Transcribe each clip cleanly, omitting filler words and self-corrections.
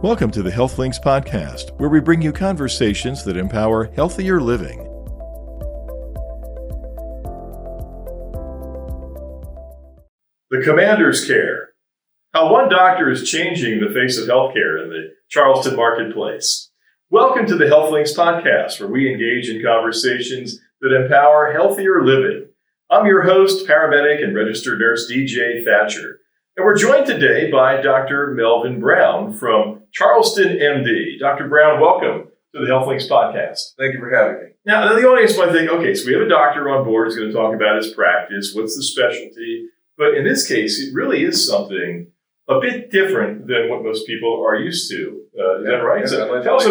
Welcome to the Health Links podcast, where we bring you conversations that empower healthier living. The Commander's Care: How one doctor is changing the face of healthcare in the Charleston marketplace. Welcome to the Health Links podcast, where we engage in conversations that empower healthier living. I'm your host, paramedic and registered nurse DJ Thatcher. And we're joined today by Dr. Melvin Brown from Charleston, MD. Dr. Brown, welcome to the Health Links podcast. Thank you for having me. Now, the audience might think, okay, so we have a doctor on board who's going to talk about his practice, what's the specialty? But in this case, it really is something a bit different than what most people are used to. Is that right? Yeah, so tell us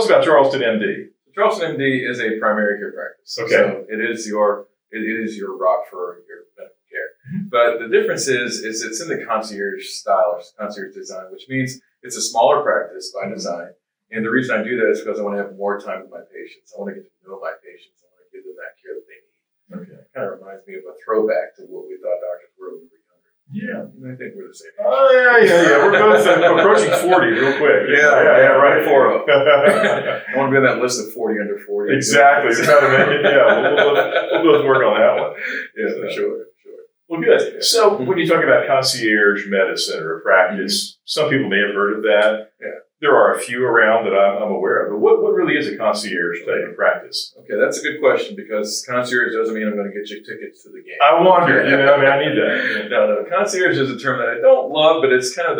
about Charleston, MD. Charleston MD is a primary care practice. Okay. So it is your rock for your medical care. But the difference is it's in the concierge style or concierge design, which means it's a smaller practice by design. And the reason I do that is because I want to have more time with my patients. I want to get to know my patients. I want to give them that care that they need. Okay. It kind of reminds me of a throwback to what we thought doctors were when we were younger. Yeah. And I think we're the same age. Oh, yeah. We're both approaching 40 real quick. Yeah, right. 40. I want to be on that list of 40 under 40. Exactly. We'll both work on that one. Yeah, for sure. Well, good. So when you talk about concierge medicine or a practice, some people may have heard of that. Yeah. There are a few around that I'm aware of. But what really is a concierge type of practice? Okay, that's a good question, because concierge doesn't mean I'm going to get you tickets to the game. I wonder. I need that. No. Concierge is a term that I don't love, but it's kind of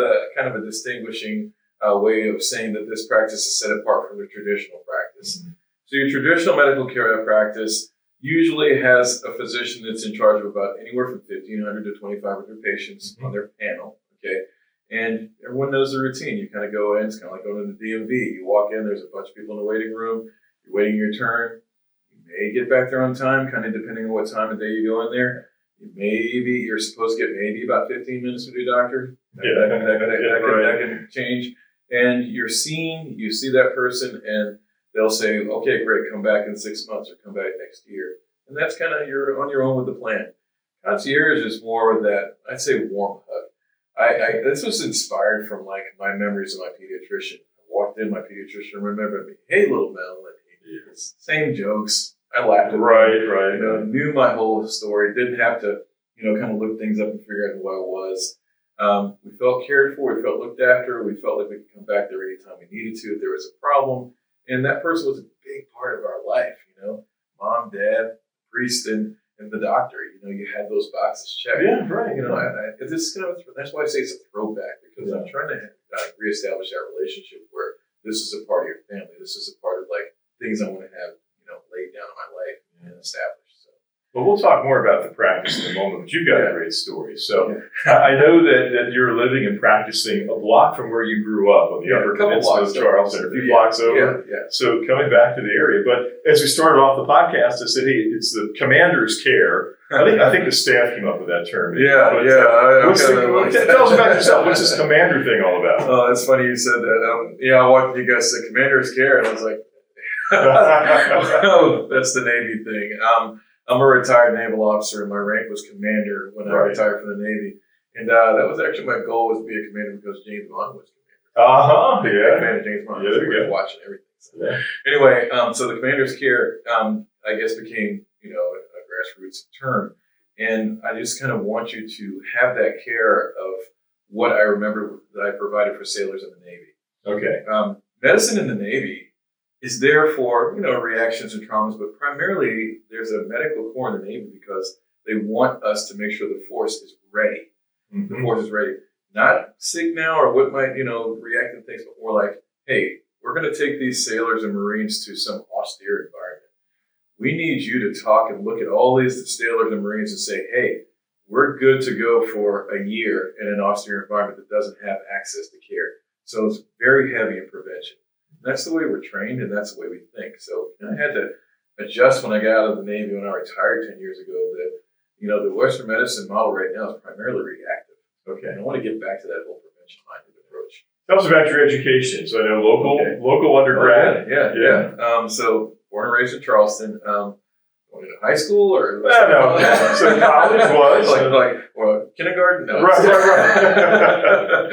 a distinguishing way of saying that this practice is set apart from the traditional practice. Mm-hmm. So your traditional medical care practice usually has a physician that's in charge of about anywhere from 1,500 to 2,500 patients on their panel, okay? And everyone knows the routine. You kind of go in, it's kind of like going to the DMV. You walk in, there's a bunch of people in the waiting room. You're waiting your turn. You may get back there on time, kind of depending on what time of day you go in there. You're supposed to get maybe about 15 minutes with your doctor. That can change. And you see that person, and they'll say, okay, great, come back in 6 months or come back next year. And that's kind of, you're on your own with the plan. Concierge is more of that, I'd say, warm hug. This was inspired from like my memories of my pediatrician. I walked in, my pediatrician remembered me. Hey, little Mel. Same jokes. I laughed at him. Right. Knew my whole story. Didn't have to, kind of look things up and figure out who I was. We felt cared for. We felt looked after. We felt like we could come back there anytime we needed to if there was a problem. And that person was a big part of our life, Mom, Dad, priest, and the doctor. You had those boxes checked. Yeah, right. That's why I say it's a throwback, because I'm trying to reestablish that relationship where this is a part of your family. This is a part of like things I want to have, laid down in my life and established. Well, we'll talk more about the practice in a moment, but you've got a great story. So I know that you're living and practicing a block from where you grew up on the Upper Peninsula of Charleston, a few blocks over. Yeah. So coming back to the area. But as we started off the podcast, I said, hey, it's the Commander's Care. I think the staff came up with that term. Tell us about yourself. What's this Commander thing all about? Oh, it's funny you said that. I watched you guys say Commander's Care, and I was like, that's the Navy thing. I'm a retired naval officer, and my rank was commander when I retired from the Navy. And that was actually my goal, was to be a commander, because James Bond was commander. Yeah. Commander James Bond. Yeah, there we go. Watching everything. So. Yeah. Anyway, so the Commander's Care, I guess, became, a grassroots term. And I just kind of want you to have that care of what I remember that I provided for sailors in the Navy. Okay. Medicine in the Navy is there for, reactions and traumas, but primarily there's a medical corps in the Navy because they want us to make sure the force is ready. Mm-hmm. The force is ready. Not sick now or what might, react and things, but more like, hey, we're going to take these sailors and Marines to some austere environment. We need you to talk and look at all these sailors and Marines and say, hey, we're good to go for a year in an austere environment that doesn't have access to care. So it's very heavy in prevention. That's the way we're trained, and that's the way we think. So I had to adjust when I got out of the Navy when I retired 10 years ago that, the Western medicine model right now is primarily reactive. Okay. And I want to get back to that whole prevention-minded approach. Tell us about your education. So I know local undergrad. Yeah. So born and raised in Charleston. Going to high school or? No. So college was? Well, kindergarten? No. Right.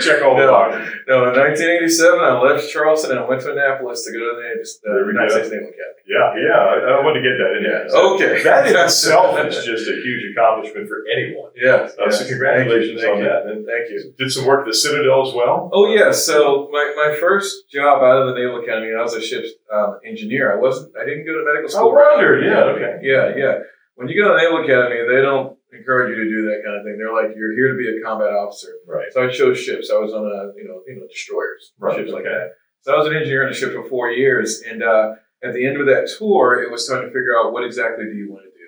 Check all the boxes. No, in 1987, I left Charleston and I went to Annapolis to go to the United States Naval Academy. Yeah. I wanted to get that in there. Okay. That in itself is just a huge accomplishment for anyone. Yeah. So congratulations on that. And thank you. Did some work at the Citadel as well? Oh, yeah. So my first job out of the Naval Academy, I was a ship's engineer. I didn't go to medical school. I wondered. Yeah. Okay. Yeah. When you go to the Naval Academy, they don't encourage you to do that kind of thing. They're like, you're here to be a combat officer. Right. So I chose ships. I was on destroyers, ships like that. So I was an engineer on a ship for 4 years, and at the end of that tour, it was time to figure out what exactly do you want to do.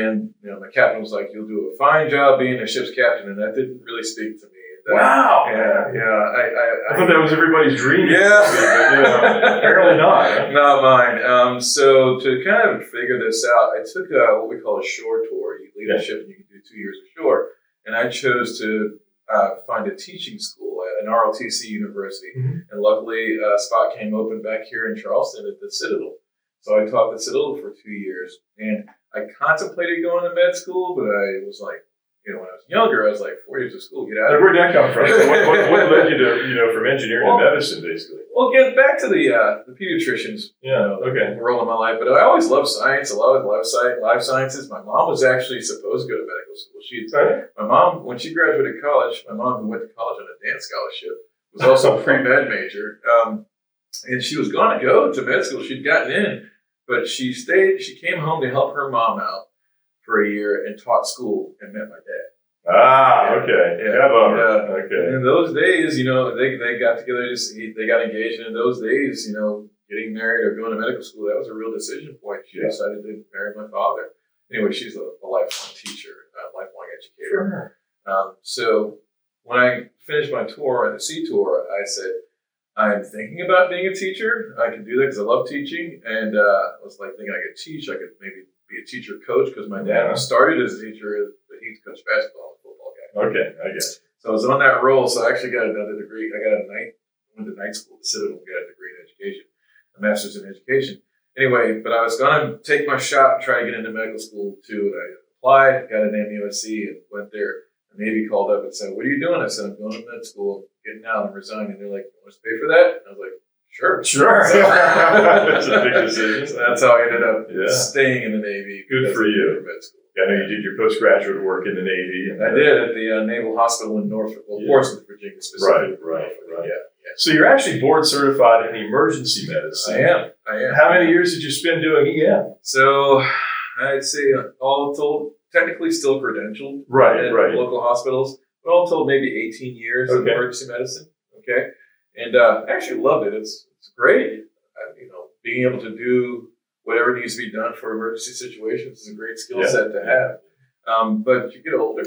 And my captain was like, "You'll do a fine job being a ship's captain," and that didn't really speak to me. Wow. Yeah. I thought that was everybody's dream. Yeah. But, apparently not. Not mine. So to kind of figure this out, I took what we call a shore tour. You leave the ship and you can do 2 years ashore. And I chose to find a teaching school at an ROTC university. Mm-hmm. And luckily, a spot came open back here in Charleston at the Citadel. So I taught the Citadel for 2 years. And I contemplated going to med school, but I was like, when I was younger, I was like, 4 years of school, get out of here. Where'd that come from? What led you to, from engineering to medicine, basically? Well, get back to the pediatricians. Role in my life, but I always loved science. I always loved life sciences. My mom was actually supposed to go to medical school. My mom, when she graduated college, my mom, who went to college on a dance scholarship, was also a pre-med major. And she was going to go to med school. She'd gotten in, but she stayed. She came home to help her mom out for a year and taught school and met my dad. Okay. Okay. In those days, they got together, they got engaged. And in those days, getting married or going to medical school, that was a real decision point. She decided to marry my father. Anyway, she's a lifelong teacher, a lifelong educator. Sure. So when I finished my tour, the sea tour, I said, I'm thinking about being a teacher. I can do that because I love teaching. And I was like thinking I could teach. I could maybe be a teacher coach because my dad started as a teacher, but he coached basketball and football guy. Okay, I guess. So I was on that role. So I actually got another degree. I went to night school at the Citadel, got a degree in education, a master's in education. Anyway, but I was going to take my shot and try to get into medical school too. And I applied, got an MUSC, and went there. The Navy called up and said, "What are you doing?" I said, "I'm going to med school, getting out, I'm resigning." They're like, "You want us to pay for that?" And I was like, Sure. So, that's a big decision. So that's how I ended up staying in the Navy. Good for you. Med school. I know you did your postgraduate work in the Navy. I did at the Naval Hospital in Norfolk, Portsmouth, Virginia specifically. Right. So you're actually board certified in emergency medicine. I am. How many years did you spend doing EM? So I'd say all told, technically still credentialed at local hospitals, but all told maybe 18 years of emergency medicine. Okay. And I actually loved it. It's great. Being able to do whatever needs to be done for emergency situations is a great skill set to have. But you get older.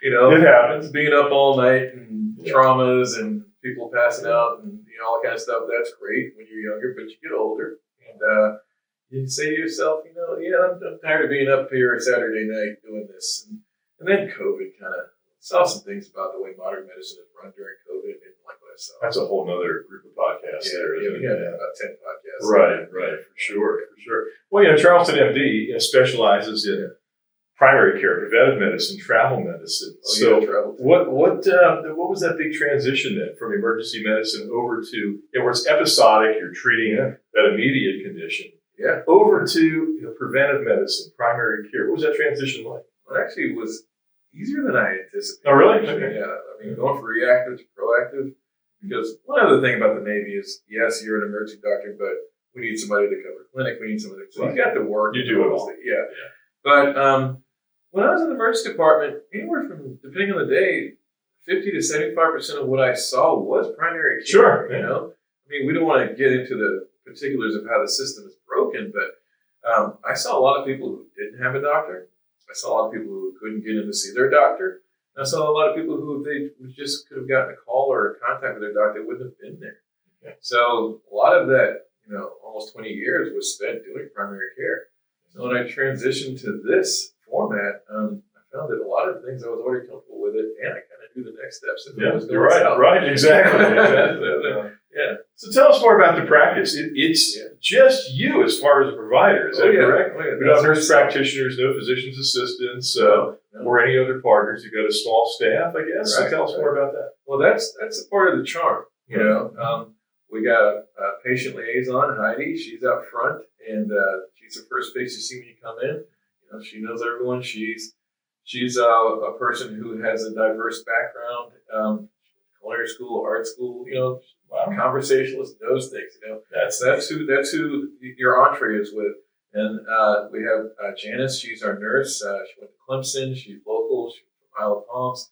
It happens. Being up all night and traumas and people passing out and all that kind of stuff, that's great when you're younger, but you get older. And you say to yourself, I'm tired of being up here Saturday night doing this. And then COVID kind of saw some things about the way modern medicine is run during COVID and didn't like what I saw. That's a whole nother group of podcasts there. We had about 10 podcasts. Right, for sure. Well, Charleston MD specializes in primary care, preventive medicine, travel medicine. What was that big transition then from emergency medicine over to, where it's episodic, you're treating that immediate condition, over to preventive medicine, primary care? What was that transition like? Well, it actually was easier than I anticipated. Oh, really? Okay. Yeah. Going from reactive to proactive. Because one other thing about the Navy is, yes, you're an emergency doctor, but we need somebody to cover clinic. We need somebody. So you got to work. You do it all. Yeah. But when I was in the emergency department, anywhere from, depending on the day, 50 to 75% of what I saw was primary care. Sure. We don't want to get into the particulars of how the system is broken, but I saw a lot of people who didn't have a doctor. I saw a lot of people who couldn't get in to see their doctor. And I saw a lot of people who they just could have gotten a call or a contact with their doctor, they wouldn't have been there. Okay. So a lot of that, almost 20 years was spent doing primary care. So when I transitioned to this format, I found that a lot of things I was already comfortable with it, and I kind of knew the next steps. If it was going south. Right, exactly. Yeah. So tell us more about the practice. It's just you as far as a provider. Is that correct? Oh, yeah. We don't have nurse practitioners, no physician's assistants, or any other partners. You've got a small staff, I guess. Right, so tell us more about that. Well, that's a part of the charm. You know, we got a patient liaison, Heidi. She's out front, and she's the first face you see when you come in. You know, she knows everyone. She's a person who has a diverse background, culinary school, art school. You know, conversationalist, knows things. You know, that's who your entree is with. And we have Janice. She's our nurse. She went to Clemson. She's local. She's from Isle of Palms.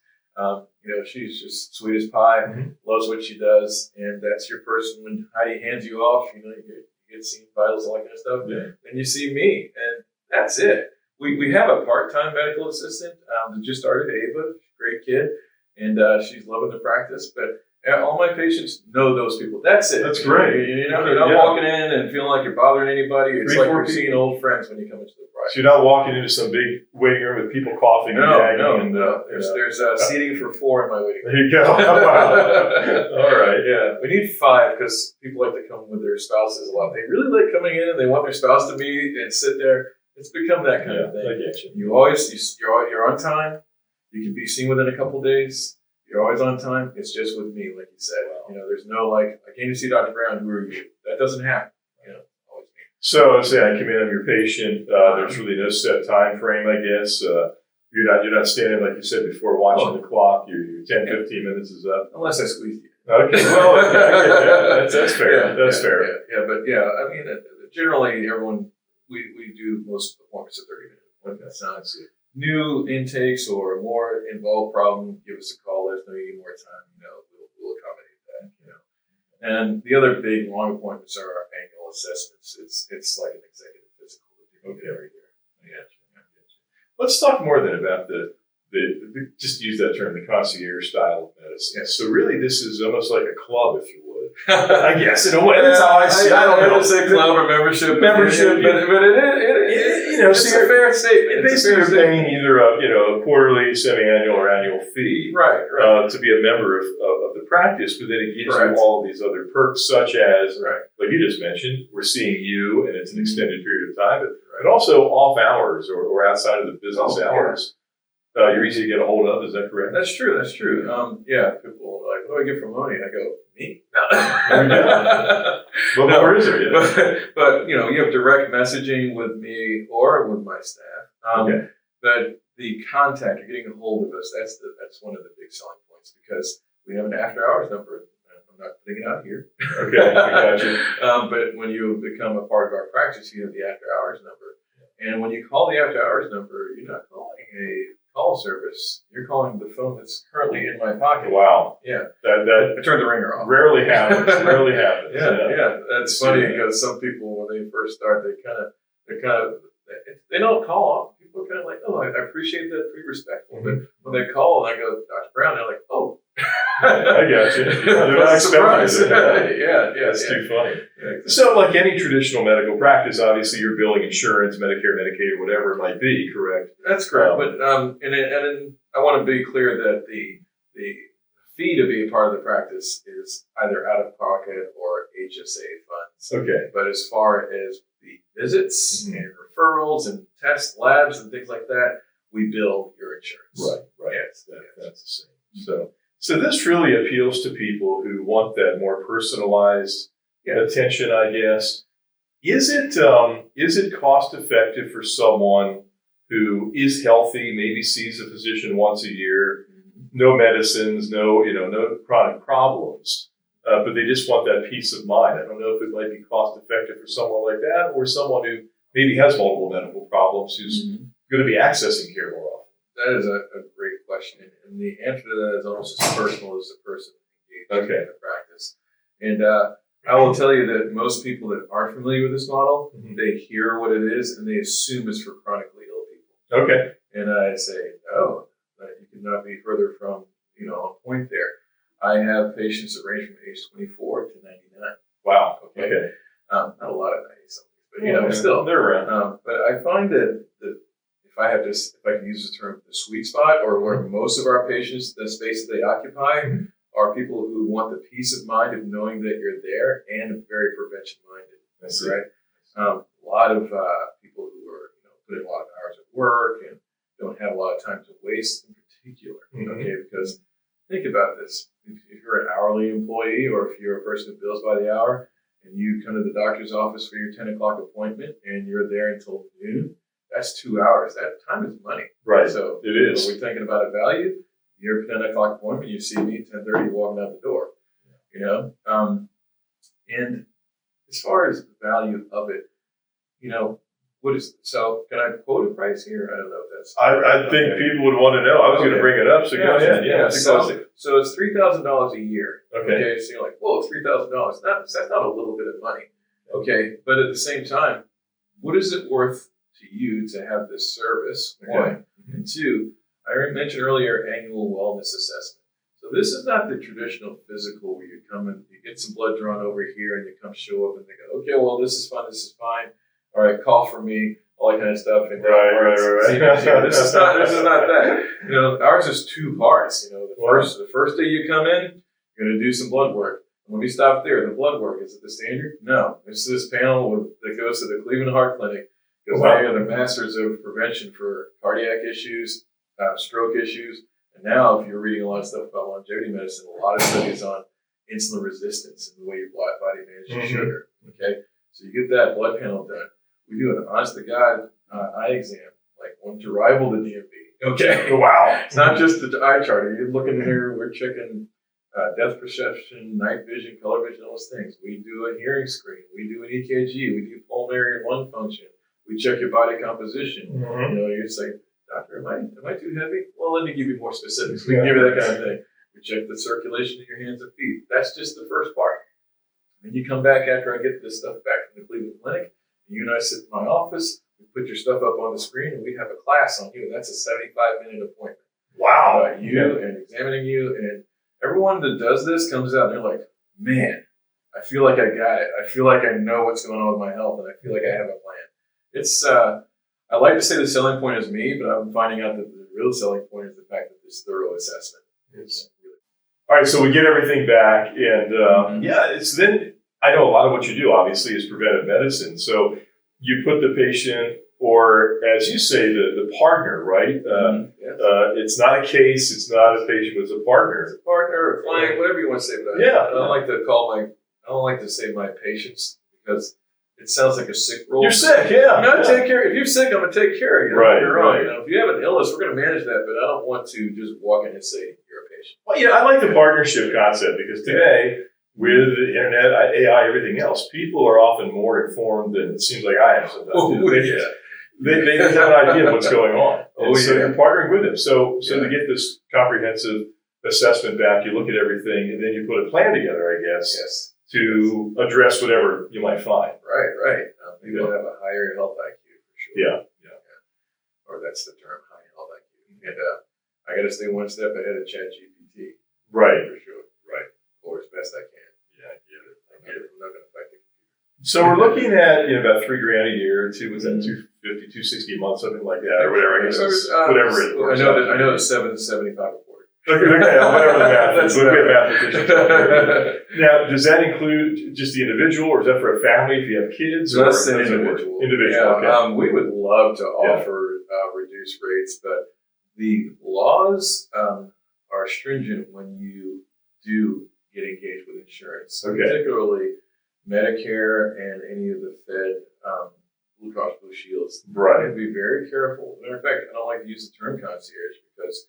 You know, she's just sweet as pie. Loves what she does, and that's your person. When Heidi hands you off, you know, you get seen vitals, all that kind of stuff. Then you see me, and that's it. We have a part-time medical assistant that just started, Ava, great kid, and she's loving the practice. But all my patients know those people. That's it. That's great. You know, you're not walking in and feeling like you're bothering anybody. It's like you're seeing old friends when you come into the practice. So you're not walking into some big waiting room with people coughing and gagging. No. There's seating for 4 in my waiting room. There you go. Wow. All right. Yeah, we need 5 because people like to come with their spouses a lot. They really like coming in and they want their spouse to be and sit there. It's become that kind of thing. I get you. You're on time. You can be seen within a couple of days. You're always on time. It's just with me, like you said. You know, there's no like, I came to see Dr. Brown. Who are you? That doesn't happen. You know, always me. So let's say I come in, I'm your patient. There's really no set time frame, I guess. You're not standing like you said before, watching the clock. Your 10, 15 minutes is up. Unless I squeeze you. Okay, well, I get that. That's fair. That's fair. But I mean, generally, everyone we do most appointments at 30 minutes. That sounds good. New intakes or more involved problem, give us a call. Let us know you need more time. You know, we'll accommodate that. You know, and the other big long appointments are our annual assessments. It's like an executive physical that we do every year. Let's talk more then about the just use that term, the concierge style of medicine. So really, this is almost like a club, if you would. I guess in a way. That's how I see it. I don't know. It's a club or membership, but it is. You know, it's a fair statement. Basically, you're paying either a quarterly, semi-annual, or annual fee, right, to be a member of the practice. But then it gives you all of these other perks, such as, like you just mentioned, we're seeing you, and it's an extended period of time, but also off hours or outside of the business hours. You're easy to get a hold of. Is that correct? That's true. People are like, "What do I get for money?" I go, "Me." Well, where is it? But you know, you have direct messaging with me or with my staff. But the contact, you're getting a hold of us. That's one of the big selling points because we have an after hours number. I'm not putting it out here. Okay, I got you. But when you become a part of our practice, you have the after hours number. And when you call the after hours number, you're not calling a call service. You're calling the phone that's currently in my pocket. Wow. Yeah. That I turned the ringer off. Rarely happens. Yeah. That's funny because some people, when they first start, they don't call off. People are kind of like, "Oh, I appreciate that, pretty respectful." But when they call and I go, "Dr. Brown," they're like, "Oh." I got you. They're not expecting it. Yeah. That's too funny. Yeah, exactly. So, like any traditional medical practice, obviously you're billing insurance, Medicare, Medicaid, or whatever it might be, correct? That's correct. But and I want to be clear that the fee to be a part of the practice is either out of pocket or HSA funds. Okay. But as far as the visits and referrals and tests, labs, and things like that, we bill your insurance. Right. Yes, that's the same. So this really appeals to people who want that more personalized attention, I guess. Is it cost effective for someone who is healthy, maybe sees a physician once a year, no medicines, no chronic problems, but they just want that peace of mind? I don't know if it might be cost effective for someone like that or someone who maybe has multiple medical problems who's going to be accessing care more often. That is a great question. And the answer to that is almost as personal as the person engaged in the practice. And I will tell you that most people that aren't familiar with this model, they hear what it is and they assume it's for chronically ill people. Okay. And I say, "Oh, you could not be further from, on point there." I have patients that range from age 24 to 99. Wow. Okay. Not a lot of 90-somethings, but still. They're around. But I find that if I can use the term, the sweet spot, or where most of our patients, the space that they occupy, are people who want the peace of mind of knowing that you're there and very prevention-minded. That's right. A lot of people who are putting a lot of hours at work and don't have a lot of time to waste in particular. Okay, because think about this. If you're an hourly employee or if you're a person who bills by the hour and you come to the doctor's office for your 10 o'clock appointment and you're there until noon, that's 2 hours. That time is money. Right. So it is. We're thinking about a value. Your 10 o'clock appointment, you see me 10:30 walking out the door. And as far as the value of it, so can I quote a price here? I don't know if that's. I think people would want to know. I was going to bring it up, so go ahead. Yeah. So it's $3,000 a year. Okay. So you're like, whoa, it's $3,000. That's not a little bit of money. Okay. But at the same time, what is it worth to you to have this service? One. And two, I mentioned earlier annual wellness assessment. So this is not the traditional physical where you come and you get some blood drawn over here and you come show up and they go, okay, well, this is fun. This is fine. All right, call for me, all that kind of stuff. And right. This is not that. Ours is 2 parts. The first day you come in, you're going to do some blood work. Let me stop there. The blood work, is it the standard? No. It's this panel that goes to the Cleveland Heart Clinic because they are the masters of prevention for cardiac issues, stroke issues. And now, if you're reading a lot of stuff about longevity medicine, a lot of studies on insulin resistance and the way your body manages sugar. Okay, so you get that blood panel done. We do an honest-to-God eye exam, like one to rival the DMV. Okay, wow. It's not just the eye chart. You're looking here. We're checking depth perception, night vision, color vision, all those things. We do a hearing screen. We do an EKG. We do pulmonary and lung function. We check your body composition. You say, doctor, am I too heavy? Well, let me give you more specifics. We can give you that kind of thing. We check the circulation in your hands and feet. That's just the first part. Then you come back after I get this stuff back from the Cleveland Clinic. You and I sit in my office. We put your stuff up on the screen, and we have a class on you. And that's a 75-minute appointment. Wow. And examining you. And everyone that does this comes out and they're like, man, I feel like I got it. I feel like I know what's going on with my health, and I feel like I have a plan. It's I like to say the selling point is me, but I'm finding out that the real selling point is the fact that this thorough assessment. All right, so we get everything back, and it's then I know a lot of what you do, obviously, is preventive medicine. So you put the patient, or as you say, the partner, right? It's not a case, it's not a patient, but it's a partner. It's a partner, a client, whatever you want to say about it. I don't like to say my patients because it sounds like a sick role. You're sick, I'm going to take care of you. If you're sick, I'm going to take care of you. Right. If you have an illness, we're going to manage that, but I don't want to just walk in and say you're a patient. Well, I like the partnership concept because today, with the internet, AI, everything else, people are often more informed than it seems like I am sometimes. They have an idea of what's going on. So you're partnering with them. So to get this comprehensive assessment back, you look at everything, and then you put a plan together, I guess. Yes. To address whatever you might find. Right. People have a higher health IQ for sure. Yeah. Or that's the term, high health IQ. And I got to stay one step ahead of ChatGPT. Right. For sure. Right. Or as best I can. Yeah, I get it. I'm not going to fight the computer. So we're looking at about $3,000 a year, was that $250, $260 a month, something like that, or whatever. I guess whatever it is. I know it's $775 a quarter. Okay, whatever the math is. We'll get mathematicians. Now, does that include just the individual, or is that for a family if you have kids? Just an individual. Okay. We would love to offer reduced rates, but the laws are stringent when you do get engaged with insurance, particularly Medicare and any of the Fed Blue Cross Blue Shields. Right. You have to be very careful. Matter of fact, I don't like to use the term concierge because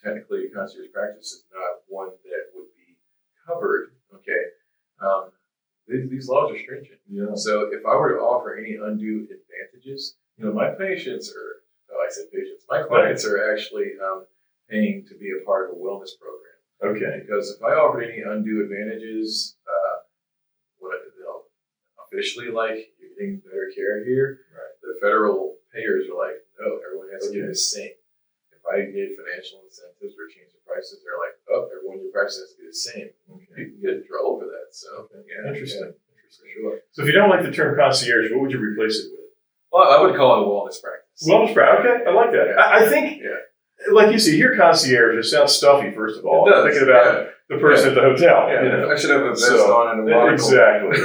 technically, a concierge practice is not one that would be covered. Okay, these laws are stringent. Yeah. So if I were to offer any undue advantages, my patients my clients are actually paying to be a part of a wellness program. Okay. Because if I offered any undue advantages, officially like you're getting better care here, the federal payers are like, no, everyone has to get the same. If I gave financial incentives or change the prices, they're like, oh, everyone your price has to be the same. You can get in trouble for that. So, Interesting. For sure. So if you don't like the term concierge, what would you replace it with? Well, I would call it a wellness practice. Wellness practice. Okay, I like that. I think, like you see, here concierge, it sounds stuffy, first of all. It does. I'm thinking about the person at the hotel. I should have a vest on and a monocle. Exactly.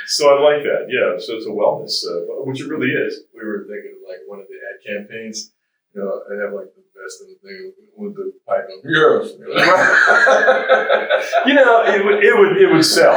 So I like that. Yeah. So it's a wellness, which it really is. We were thinking of like one of the ad campaigns. I have like the vest and the thing with the pipe on. Yes. It would sell.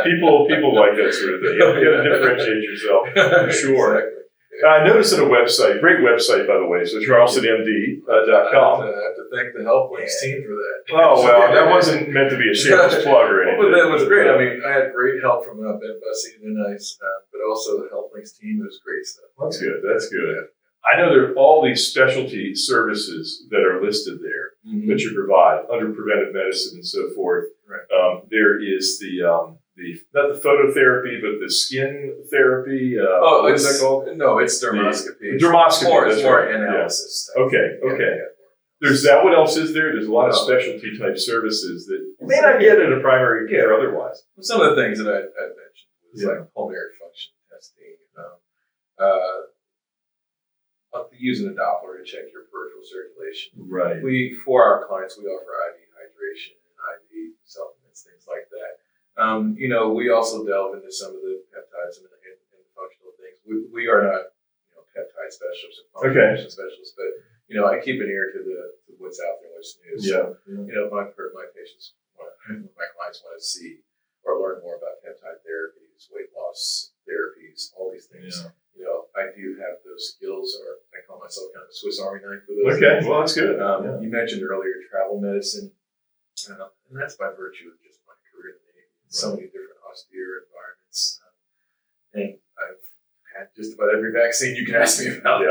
People like that sort of thing. You got to differentiate yourself for sure. Exactly. I noticed on a website, great website by the way, so charlestonmd.com. I have to thank the HealthLinks team for that. Oh well, that wasn't meant to be a shameless plug or anything. But that was great. I mean, I had great help from Ben Bussey and Nice, but also the HealthLinks team. It was great stuff. That's good. That's good. I know there are all these specialty services that are listed there that you provide under preventive medicine and so forth. Right. There is not the phototherapy, but the skin therapy. What's that called? No, it's dermoscopy. Dermoscopy. It's more analysis. Yeah. Okay. There's that. What else is there? There's a lot of specialty type services that you may not get in a primary care otherwise. Some of the things that I mentioned was like pulmonary function testing. Using a Doppler to check your peripheral circulation. Right. For our clients, we offer IV hydration and IV supplements, things like that. We also delve into some of the peptides and functional things. We are not, peptide specialists or functional specialists, but I keep an ear to what's out there, what's new. So, my patients, my clients want to see or learn more about peptide therapies, weight loss therapies, all these things. I do have those skills, or I call myself kind of a Swiss Army knife for those. Okay, things. well, that's good. You mentioned earlier travel medicine, and that's by virtue of just my career in the Navy. So many different austere environments, and I've had just about every vaccine you can ask me about,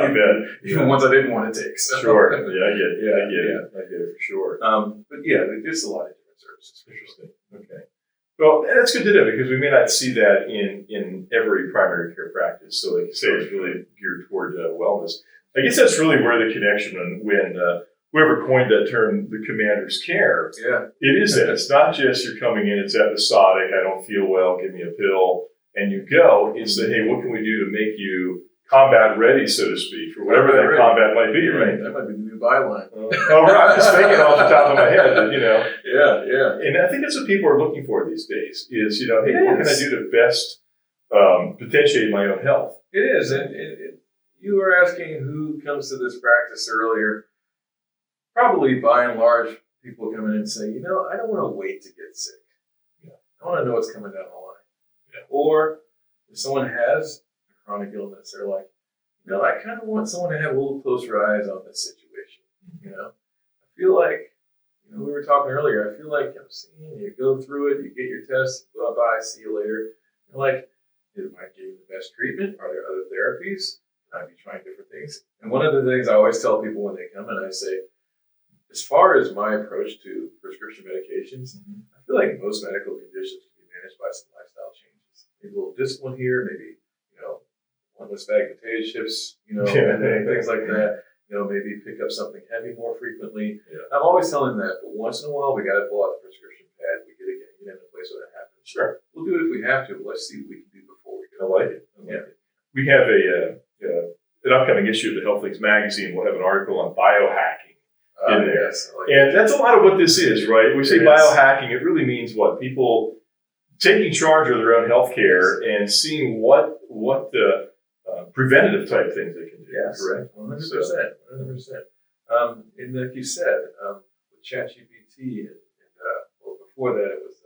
even ones I didn't want to take. So. Sure, I get it for sure. But there's just a lot of different services. Interesting. Okay. Well, that's good to know because we may not see that in every primary care practice. So, like you say, it's really geared toward wellness. I guess that's really where the connection when whoever coined that term, the commander's care, it is that. It's not just you're coming in, it's episodic, I don't feel well, give me a pill, and you go. It's that, hey, what can we do to make you combat ready, so to speak, for whatever that combat might be, right? That might be the new byline. Right. I'm just thinking off the top of my head that, Yeah. And I think that's what people are looking for these days is, hey, what can I do to best potentiate my own health? It is. And you were asking who comes to this practice earlier. Probably by and large, people come in and say, I don't want to wait to get sick. I want to know what's coming down the line. Or if someone has a chronic illness, they're like, I kind of want someone to have a little closer eyes on this situation. I feel like, we were talking earlier, I feel like I'm seeing you go through it, you get your test, bye, see you later. You're like, am I getting the best treatment? Are there other therapies? Can I be trying different things? And one of the things I always tell people when they come in, I say, as far as my approach to prescription medications, I feel like most medical conditions can be managed by some lifestyle changes. Maybe a little discipline here, maybe, one less bag of potato chips, and things like that. Maybe pick up something heavy more frequently. I'm always telling them that, but once in a while, we got to pull out the prescription pad. We get in a place where that happens. Sure. We'll do it if we have to, but let's see what we can do before we go. I like it. We have an upcoming issue of the HealthLinks magazine. We'll have an article on biohacking in there. Yes, and that's a lot of what this is, right? We say biohacking, it really means what? People taking charge of their own healthcare and seeing what the preventative type things they can do. Yes, correct. 100%. And like you said, with ChatGPT, and before that, it was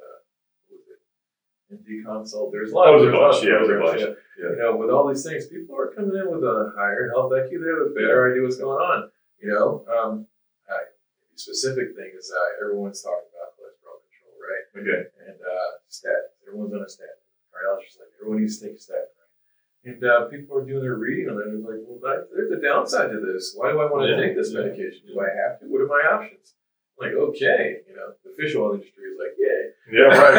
MD Consult. There's a lot. There was a bunch. Yeah. With all these things, people are coming in with a higher health IQ. They have a better idea what's going on. The specific thing is everyone's talking about cholesterol control, right? Okay. And statin. Everyone's on a statin. Cardiologist like everyone needs to take a statin. And people are doing their reading on it. And they're like, well, there's a downside to this. Why do I want to take this medication? Do I have to? What are my options? I'm like, okay. The fish oil industry is like, yay. Yeah, right.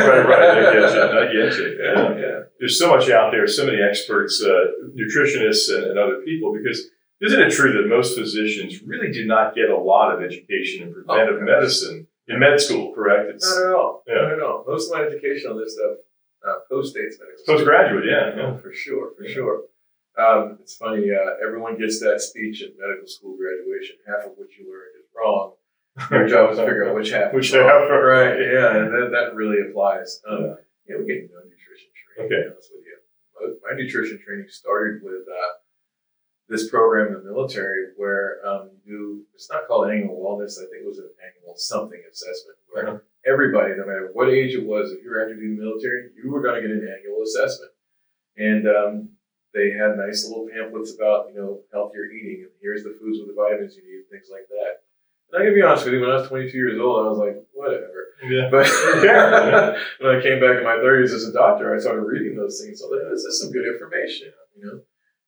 I get you. Yeah. There's so much out there, so many experts, nutritionists and other people, because isn't it true that most physicians really do not get a lot of education in preventive medicine in med school, correct? Not at all. Not at all. Most of my education on this stuff, post-States medical school. Postgraduate, For sure. It's funny, everyone gets that speech at medical school graduation, half of what you learned is wrong. Your job is to figure out which half. Which half, right? Yeah, and that really applies. Yeah, we get no nutrition training. Okay. To be honest with you. My nutrition training started with this program in the military where it's not called annual wellness. I think it was an annual something assessment where everybody, no matter what age it was, if you were active duty military, you were going to get an annual assessment. And they had nice little pamphlets about, healthier eating and here's the foods with the vitamins you need, things like that. And I can be honest with you, when I was 22 years old, I was like, whatever. Yeah. But when I came back in my 30s as a doctor, I started reading those things. So this is some good information,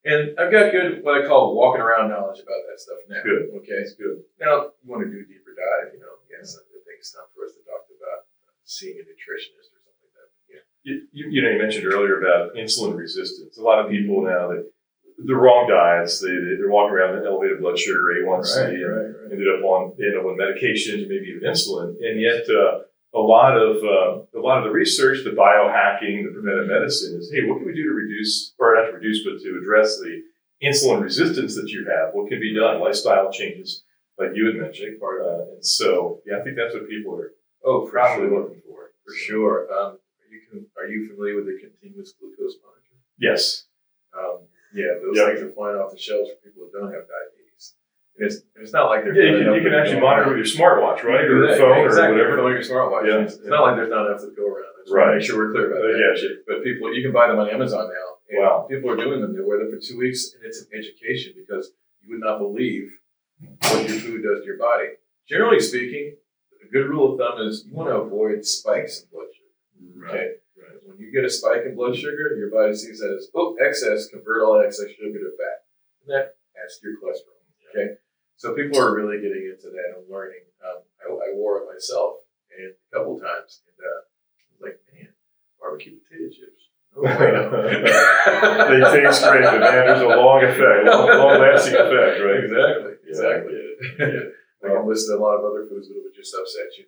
And I've got good, what I call walking around knowledge about that stuff now. Good. Okay, it's good. Now, you want to do a deeper dive, yes, I think it's time for us to talk about seeing a nutritionist or something like that. Yeah. You mentioned earlier about insulin resistance. A lot of people now, the wrong diets, they're walking around with elevated blood sugar, A1C, and ended up on medications, maybe even insulin, and yet a lot of the research, the biohacking, the preventive medicine is, hey, what can we do to reduce, or not to reduce, but to address the insulin resistance that you have? What can be done? Lifestyle changes, like you had mentioned, and so I think that's what people are probably looking for. For sure. Are you familiar with the continuous glucose monitor? Yes. Those things are flying off the shelves for people who don't have diabetes. And it's not like they're you can actually monitor with your smartwatch, right, or your phone, exactly, or whatever. Your smartwatch. Yeah. It's not like there's not enough to go around. I just want to make sure we're clear about that. Yeah. But people, you can buy them on Amazon now. And wow. People are doing them. They wear them for 2 weeks, and it's an education because you would not believe what your food does to your body. Generally speaking, a good rule of thumb is you want to avoid spikes in blood sugar. Right. Okay. When you get a spike in blood sugar, your body sees that as excess. Convert all that excess sugar to fat, and that adds to your cholesterol. Okay. So people are really getting into that and learning. I wore it myself and a couple times, and I was like, man, barbecue potato chips. No way, no. They taste great, but man, there's a long lasting effect, right? Exactly. I can list a lot of other foods that would just upset you.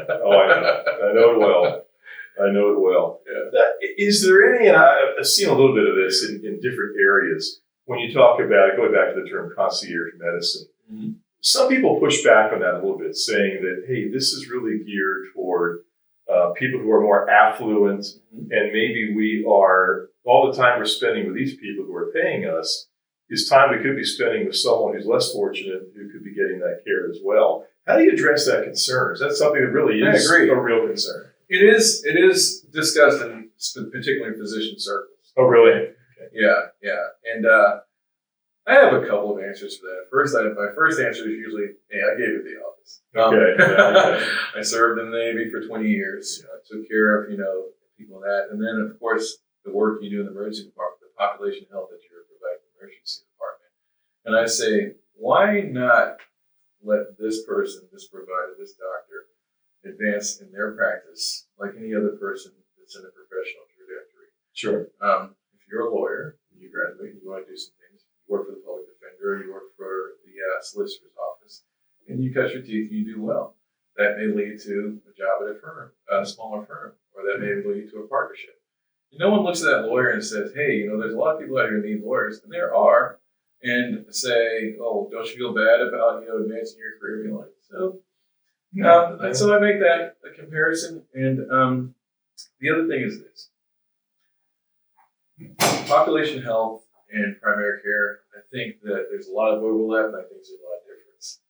Oh, I know it well. Yeah. Is there any, and I've seen a little bit of this in different areas, when you talk about, going back to the term concierge medicine, some people push back on that a little bit, saying that, hey, this is really geared toward people who are more affluent, and maybe we are, all the time we're spending with these people who are paying us is time we could be spending with someone who's less fortunate who could be getting that care as well. How do you address that concern? Is that something that really is a real concern? It is discussed in particularly in physician circles. Oh, really? Okay. Yeah. And I have a couple of answers for that. My first answer is usually, hey, I gave it the office. Okay. I served in the Navy for 20 years. I took care of, people in that. And then, of course, the work you do in the emergency department, the population health that you're providing in the emergency department. And I say, why not let this person, this provider, this doctor, advance in their practice like any other person that's in a professional trajectory? Sure. If you're a lawyer, you graduate, you want to do some things, you work for the public defender, you work for the solicitor's office, and you cut your teeth and you do well. That may lead to a job at a firm, a smaller firm, or that may lead to a partnership. And no one looks at that lawyer and says, hey, there's a lot of people out here who need lawyers, and there are, and say, oh, don't you feel bad about, advancing your career in life? So, so I make that a comparison. And the other thing is this. Population health and primary care, I think that there's a lot of overlap, and I think there's a lot of difference.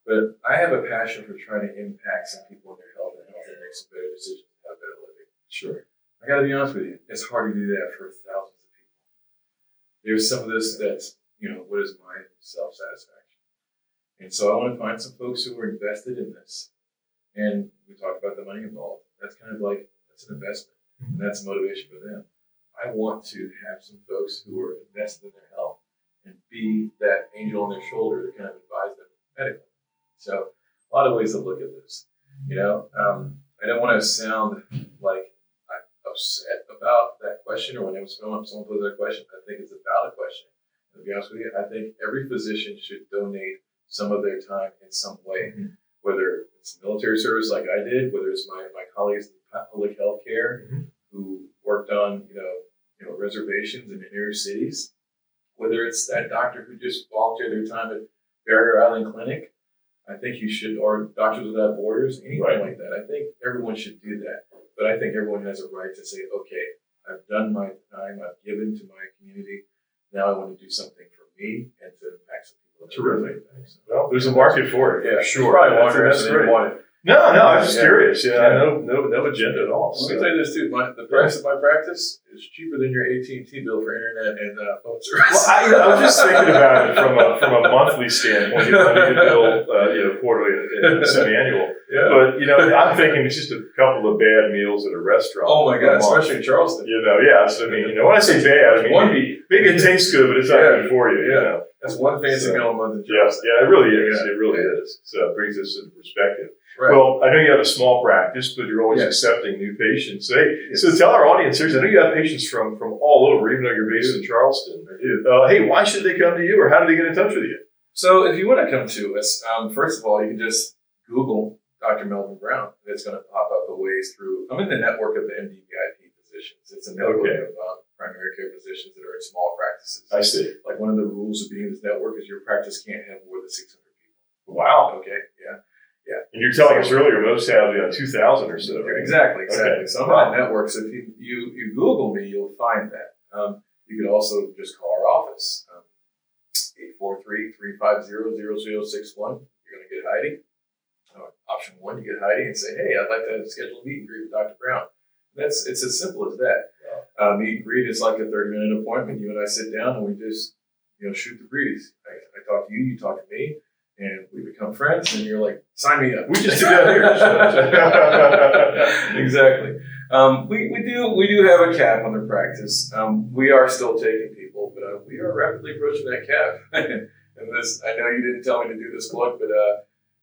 But I have a passion for trying to impact some people in their health and make some better decisions and have better living. Sure. I got to be honest with you, it's hard to do that for thousands of people. There's some of this that's, what is my self-satisfaction? And so I want to find some folks who are invested in this. And we talked about the money involved. That's kind of like, that's an investment. And that's a motivation for them. I want to have some folks who are invested in their health and be that angel on their shoulder to kind of advise them medically. So a lot of ways to look at this. I don't want to sound like I'm upset about that question, or when someone poses that question, I think it's a valid question. And to be honest with you, I think every physician should donate some of their time in some way, whether it's military service like I did, whether it's my colleagues in public health care who worked on, reservations in inner cities, whether it's that doctor who just volunteered their time at Barrier Island Clinic. I think you should, or Doctors Without Borders, anything Right. like that. I think everyone should do that. But I think everyone has a right to say, okay, I've done my time, I've given to my community. Now I want to do something for me and to impact some people. Terrific. So, Well, there's a market for it. yeah, for sure. Probably That's longer than great. you want it. No, I was just Yeah. curious. Yeah. No agenda at all. Let me tell you this too. The price of my practice is cheaper than your AT&T bill for internet and phone service. Well, I was just thinking about it from a monthly standpoint. You don't need to bill quarterly and semi-annual. Yeah. But I'm thinking it's just a couple of bad meals at a restaurant. Oh my God, a month. especially in Charleston. Yeah. So, I mean, when I say bad, I mean maybe it tastes good, but it's not good for you. Yeah. That's one fancy meal a month in Yeah, Charleston. it really is. Yeah. It really is. So it brings us into perspective. Right. Well, I know you have a small practice, but you're always accepting new patients. So tell our audience here, I know you have patients from all over, even though you're based in Charleston. I do. Hey, why should they come to you, or how do they get in touch with you? So if you want to come to us, first of all, you can just Google Dr. Melvin Brown. It's going to pop up a ways through. I'm in the network of the MD-VIP physicians. It's a network of primary care physicians that are in small practices. I see. Like one of the rules of being in this network is your practice can't have more than 600 people. Wow. Okay. Yeah. And you're telling us earlier most have 2,000 or so. Right? Exactly. Okay. So I'm on networks. If you Google me, you'll find that. You can also just call our office, 843-350-0061. You're going to get Heidi. Option 1, you get Heidi and say, hey, I'd like to schedule a meet and greet with Dr. Brown. It's as simple as that. Meet and greet is like a 30-minute appointment. You and I sit down and we just shoot the breeze. I talk to you, you talk to me. And we become friends, and you're like, sign me up. We just do that here. Exactly. We do have a cap on the practice. We are still taking people, but we are rapidly approaching that cap. And this, I know you didn't tell me to do this plug, but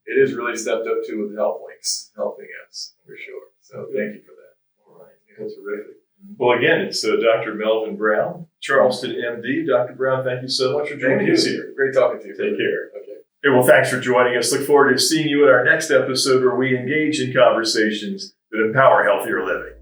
it is really stepped up to with Health Links helping us for sure. So thank you for that. All right. That's terrific. Well, again, it's Dr. Melvin Brown, Charleston, MD. Dr. Brown, thank you so much for joining us here. Great talking to you. Take care. Okay. Hey, well, thanks for joining us. Look forward to seeing you at our next episode where we engage in conversations that empower healthier living.